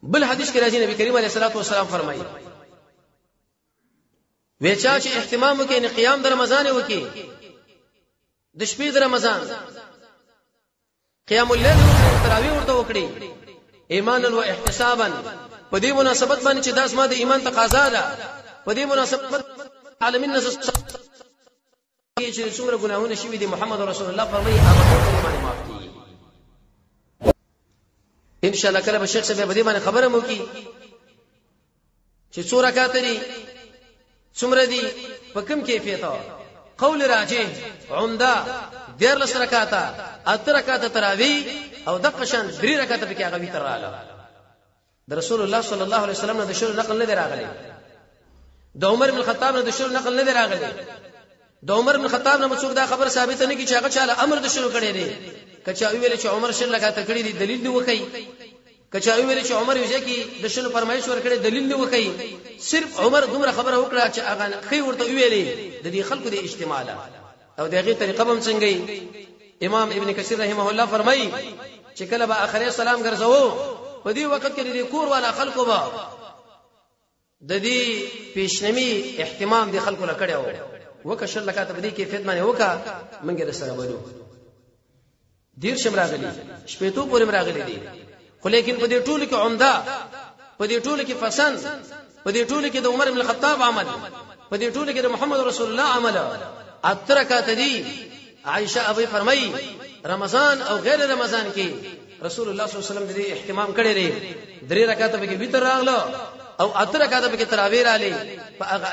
بل حدیث کې راځي نبی کریم علیه الصلاه والسلام فرمایي وچا چې اهتمام وکړي نه قیام د رمضان وکړي د شپې د رمضان قیام الليل او تراویح ورته وکړي ایمانا و احتسابا په دې مناسبت باندې چې داس ما د ایمان تقاضا ده په دې مناسبت عالمین نس چې څومره ګناهونه شوي دي محمد رسول الله فرمایي هغه ټول باندې معاف دي ان شاء الله کله به شیخ صاحب به دې باندې خبره مو کی چې څو رکعات دي څومره دي په کوم کیفیت قول راجح عمده 14 رکعات 8 رکعات تراویح او د قشان 3 رکعات په کې هغه وی تر رااله د رسول الله صلی الله علیه وسلم نه د شروع نقل نه دی راغلی د عمر بن الخطاب نه د شروع نقل نه دی راغلی د عمر بن الخطاب نه څوک دا خبر ثابت نه کی چې هغه چاله امر د شروع کړي دی کچا ویل چې عمر شل رکعات کړي دي دلیل دی وکي کچا ویل چې عمر یې چې د شل فرمایش ور کړي دلیل دی وکي صرف عمر دومره خبره وکړه چې هغه خي ورته ویلې د دې خلکو د اجتماع او دغه طریقه هم څنګه امام ابن کثیر رحمه الله فرمایي چې کله به اخري سلام ګرځاو په دې وخت کې د کور والا خلکو به د دې پیشنمی اهتمام د خلکو لکړیو وکشل لکاته په دې کیفیت باندې وکا منګه سره بلو دیر شم راغلی شپېتو پورې راغلی دي خو لیکن په دې ټولو کې عمده په دې ټولو کې فسن په دې ټولو کې د عمر بن الخطاب عمل په دې ټولو کې د محمد رسول الله عمل اترکات دي عائشہ ابي فرمایي رمضان او غیر رمضان کې رسول الله صلی الله علیه وسلم دې اهتمام کړی دی 3 رکعات به کې وتر راغلو او 8 رکعات به کې تراویح را لې په هغه